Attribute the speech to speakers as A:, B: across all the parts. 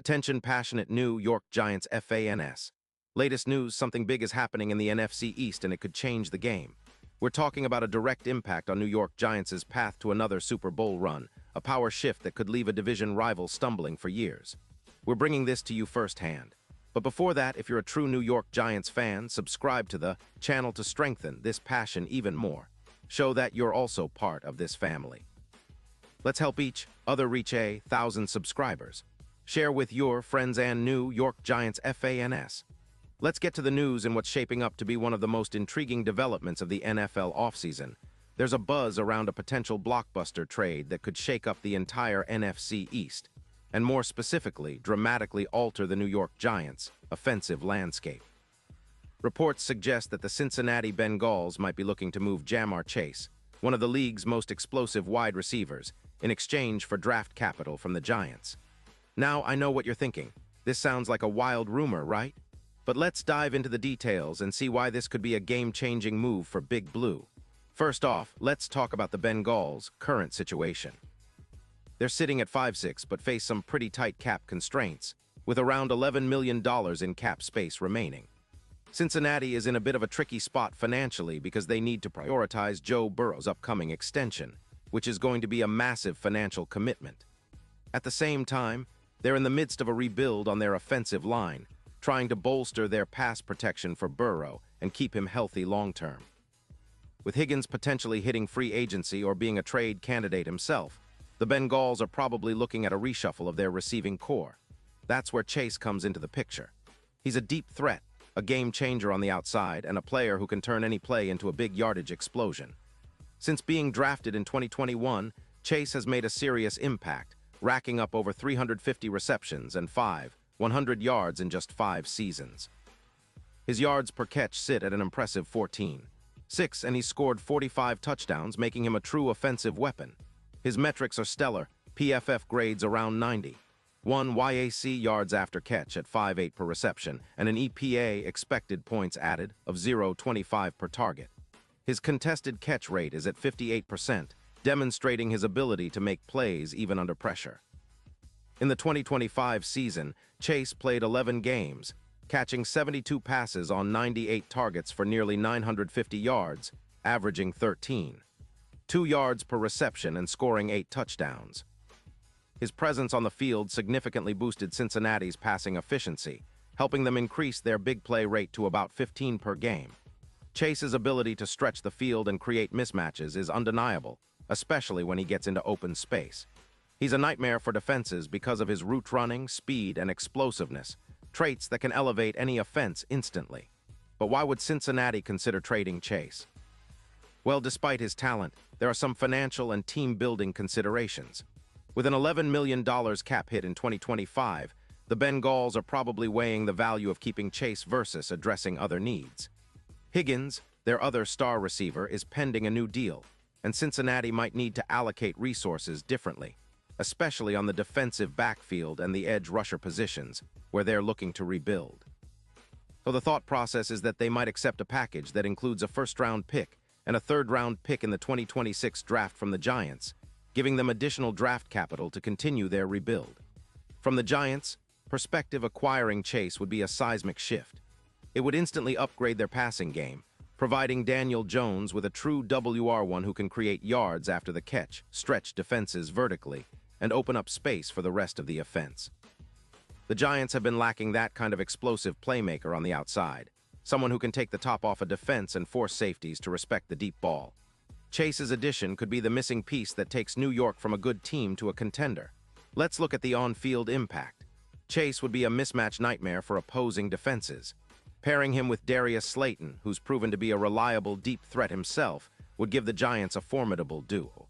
A: Attention passionate New York Giants fans. Latest news, something big is happening in the NFC East and it could change the game. We're talking about a direct impact on New York Giants' path to another Super Bowl run, a power shift that could leave a division rival stumbling for years. We're bringing this to you firsthand. But before that, if you're a true New York Giants fan, subscribe to the channel to strengthen this passion even more. Show that you're also part of this family. Let's help each other reach 1,000 subscribers. Share with your friends and New York Giants fans. Let's get to the news and what's shaping up to be one of the most intriguing developments of the NFL offseason. There's a buzz around a potential blockbuster trade that could shake up the entire NFC East, and more specifically, dramatically alter the New York Giants' offensive landscape. Reports suggest that the Cincinnati Bengals might be looking to move Ja'Marr Chase, one of the league's most explosive wide receivers, in exchange for draft capital from the Giants. Now, I know what you're thinking. This sounds like a wild rumor, right? But let's dive into the details and see why this could be a game-changing move for Big Blue. First off, let's talk about the Bengals' current situation. They're sitting at 5-6 but face some pretty tight cap constraints, with around $11 million in cap space remaining. Cincinnati is in a bit of a tricky spot financially because they need to prioritize Joe Burrow's upcoming extension, which is going to be a massive financial commitment. At the same time, they're in the midst of a rebuild on their offensive line, trying to bolster their pass protection for Burrow and keep him healthy long-term. With Higgins potentially hitting free agency or being a trade candidate himself, the Bengals are probably looking at a reshuffle of their receiving core. That's where Chase comes into the picture. He's a deep threat, a game-changer on the outside, and a player who can turn any play into a big yardage explosion. Since being drafted in 2021, Chase has made a serious impact, racking up over 350 receptions and 100 yards in just 5 seasons. His yards per catch sit at an impressive 14.6, and he's scored 45 touchdowns, making him a true offensive weapon. His metrics are stellar, PFF grades around 90, 1 YAC yards after catch at 5.8 per reception, and an EPA expected points added of 0.25 per target. His contested catch rate is at 58%, demonstrating his ability to make plays even under pressure. In the 2025 season, Chase played 11 games, catching 72 passes on 98 targets for nearly 950 yards, averaging 13.2 yards per reception and scoring 8 touchdowns. His presence on the field significantly boosted Cincinnati's passing efficiency, helping them increase their big play rate to about 15 per game. Chase's ability to stretch the field and create mismatches is undeniable, especially when he gets into open space. He's a nightmare for defenses because of his route running, speed, and explosiveness, traits that can elevate any offense instantly. But why would Cincinnati consider trading Chase? Well, despite his talent, there are some financial and team-building considerations. With an $11 million cap hit in 2025, the Bengals are probably weighing the value of keeping Chase versus addressing other needs. Higgins, their other star receiver, is pending a new deal, and Cincinnati might need to allocate resources differently, especially on the defensive backfield and the edge rusher positions, where they're looking to rebuild. So the thought process is that they might accept a package that includes a first-round pick and a third-round pick in the 2026 draft from the Giants, giving them additional draft capital to continue their rebuild. From the Giants' perspective, acquiring Chase would be a seismic shift. It would instantly upgrade their passing game, providing Daniel Jones with a true WR1 who can create yards after the catch, stretch defenses vertically, and open up space for the rest of the offense. The Giants have been lacking that kind of explosive playmaker on the outside, someone who can take the top off a defense and force safeties to respect the deep ball. Chase's addition could be the missing piece that takes New York from a good team to a contender. Let's look at the on-field impact. Chase would be a mismatch nightmare for opposing defenses. Pairing him with Darius Slayton, who's proven to be a reliable deep threat himself, would give the Giants a formidable duo.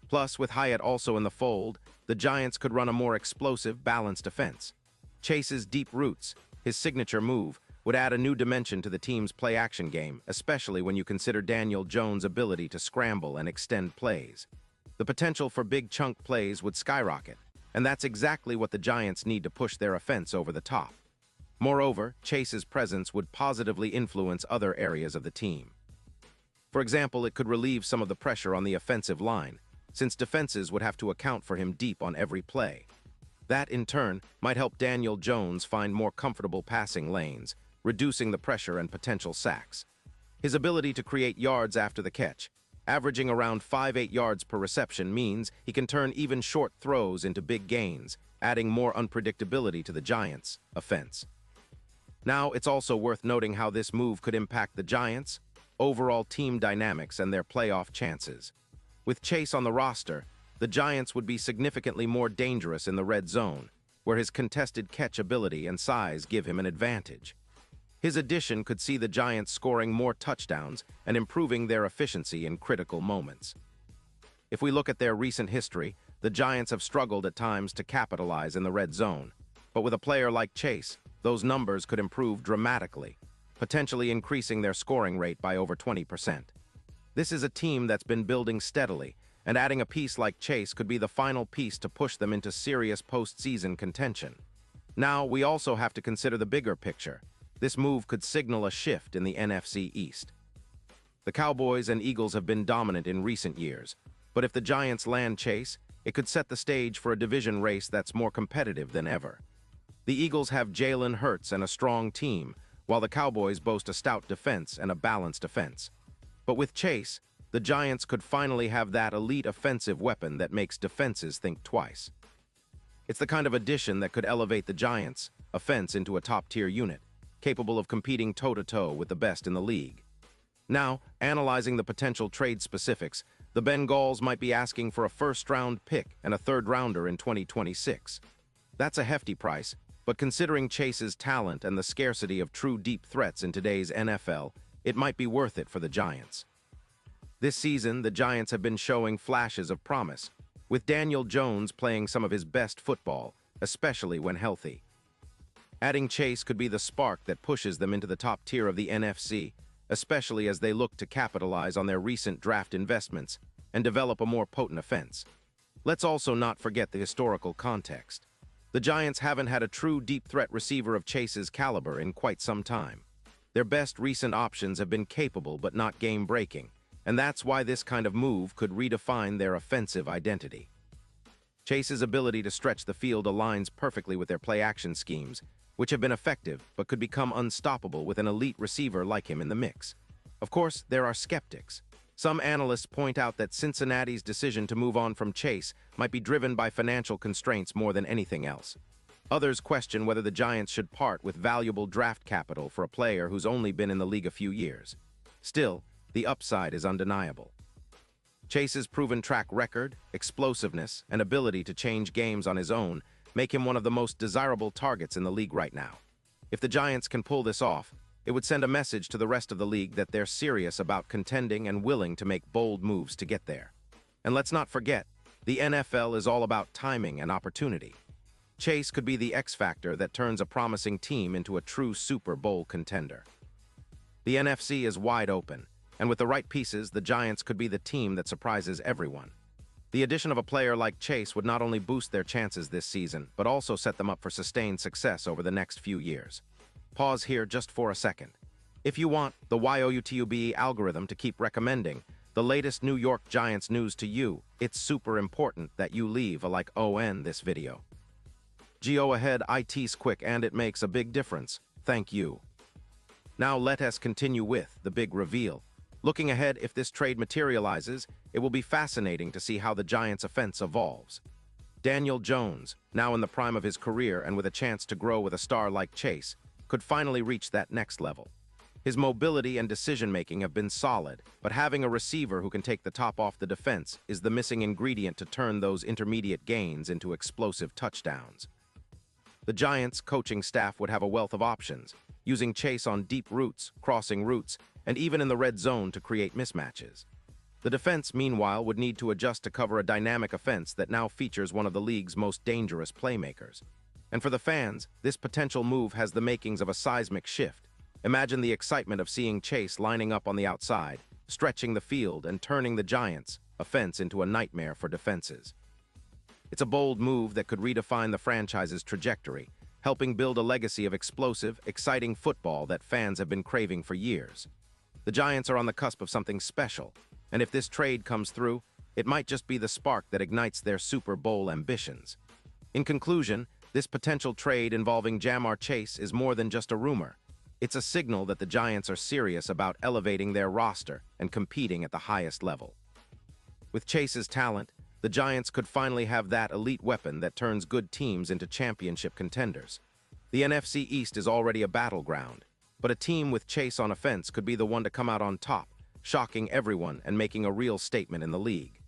A: Plus, with Hyatt also in the fold, the Giants could run a more explosive, balanced offense. Chase's deep roots, his signature move, would add a new dimension to the team's play-action game, especially when you consider Daniel Jones' ability to scramble and extend plays. The potential for big chunk plays would skyrocket, and that's exactly what the Giants need to push their offense over the top. Moreover, Chase's presence would positively influence other areas of the team. For example, it could relieve some of the pressure on the offensive line, since defenses would have to account for him deep on every play. That, in turn, might help Daniel Jones find more comfortable passing lanes, reducing the pressure and potential sacks. His ability to create yards after the catch, averaging around 5-8 yards per reception, means he can turn even short throws into big gains, adding more unpredictability to the Giants' offense. Now, it's also worth noting how this move could impact the Giants' overall team dynamics and their playoff chances. With Chase on the roster, the Giants would be significantly more dangerous in the red zone, where his contested catch ability and size give him an advantage. His addition could see the Giants scoring more touchdowns and improving their efficiency in critical moments. If we look at their recent history, the Giants have struggled at times to capitalize in the red zone. But with a player like Chase, those numbers could improve dramatically, potentially increasing their scoring rate by over 20%. This is a team that's been building steadily, and adding a piece like Chase could be the final piece to push them into serious postseason contention. Now, we also have to consider the bigger picture. This move could signal a shift in the NFC East. The Cowboys and Eagles have been dominant in recent years, but if the Giants land Chase, it could set the stage for a division race that's more competitive than ever. The Eagles have Jalen Hurts and a strong team, while the Cowboys boast a stout defense and a balanced offense. But with Chase, the Giants could finally have that elite offensive weapon that makes defenses think twice. It's the kind of addition that could elevate the Giants' offense into a top-tier unit, capable of competing toe-to-toe with the best in the league. Now, analyzing the potential trade specifics, the Bengals might be asking for a first-round pick and a third-rounder in 2026. That's a hefty price, but considering Chase's talent and the scarcity of true deep threats in today's NFL, it might be worth it for the Giants. This season, the Giants have been showing flashes of promise, with Daniel Jones playing some of his best football, especially when healthy. Adding Chase could be the spark that pushes them into the top tier of the NFC, especially as they look to capitalize on their recent draft investments and develop a more potent offense. Let's also not forget the historical context. The Giants haven't had a true deep threat receiver of Chase's caliber in quite some time. Their best recent options have been capable but not game-breaking, and that's why this kind of move could redefine their offensive identity. Chase's ability to stretch the field aligns perfectly with their play-action schemes, which have been effective but could become unstoppable with an elite receiver like him in the mix. Of course, there are skeptics. Some analysts point out that Cincinnati's decision to move on from Chase might be driven by financial constraints more than anything else. Others question whether the Giants should part with valuable draft capital for a player who's only been in the league a few years. Still, the upside is undeniable. Chase's proven track record, explosiveness, and ability to change games on his own make him one of the most desirable targets in the league right now. If the Giants can pull this off, it would send a message to the rest of the league that they're serious about contending and willing to make bold moves to get there. And let's not forget, the NFL is all about timing and opportunity. Chase could be the X factor that turns a promising team into a true Super Bowl contender. The NFC is wide open, and with the right pieces, the Giants could be the team that surprises everyone. The addition of a player like Chase would not only boost their chances this season, but also set them up for sustained success over the next few years. Pause here just for a second. If you want the YOUTUBE algorithm to keep recommending the latest New York Giants news to you, it's super important that you leave a like on this video. Go ahead, it's quick and it makes a big difference. Thank you. Now let us continue with the big reveal. Looking ahead, if this trade materializes, it will be fascinating to see how the Giants' offense evolves. Daniel Jones, now in the prime of his career and with a chance to grow with a star like Chase, could finally reach that next level. His mobility and decision-making have been solid, but having a receiver who can take the top off the defense is the missing ingredient to turn those intermediate gains into explosive touchdowns. The Giants' coaching staff would have a wealth of options, using Chase on deep routes, crossing routes, and even in the red zone to create mismatches. The defense, meanwhile, would need to adjust to cover a dynamic offense that now features one of the league's most dangerous playmakers. And for the fans, this potential move has the makings of a seismic shift. Imagine the excitement of seeing Chase lining up on the outside, stretching the field, and turning the Giants' offense into a nightmare for defenses. It's a bold move that could redefine the franchise's trajectory, helping build a legacy of explosive, exciting football that fans have been craving for years. The Giants are on the cusp of something special, and if this trade comes through, it might just be the spark that ignites their Super Bowl ambitions. In conclusion, this potential trade involving Jamar Chase is more than just a rumor. It's a signal that the Giants are serious about elevating their roster and competing at the highest level. With Chase's talent, the Giants could finally have that elite weapon that turns good teams into championship contenders. The NFC East is already a battleground, but a team with Chase on offense could be the one to come out on top, shocking everyone and making a real statement in the league.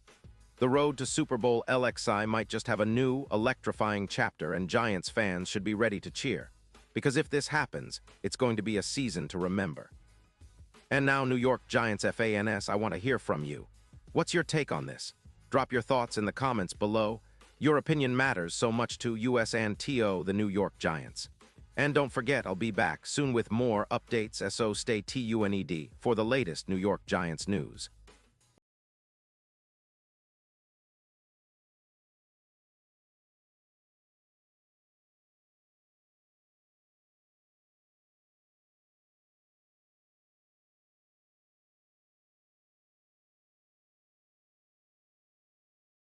A: The road to Super Bowl LXI might just have a new, electrifying chapter, and Giants fans should be ready to cheer. Because if this happens, it's going to be a season to remember. And now, New York Giants fans, I want to hear from you. What's your take on this? Drop your thoughts in the comments below. Your opinion matters so much to us and TO, the New York Giants. And don't forget, I'll be back soon with more updates, so stay tuned for the latest New York Giants news.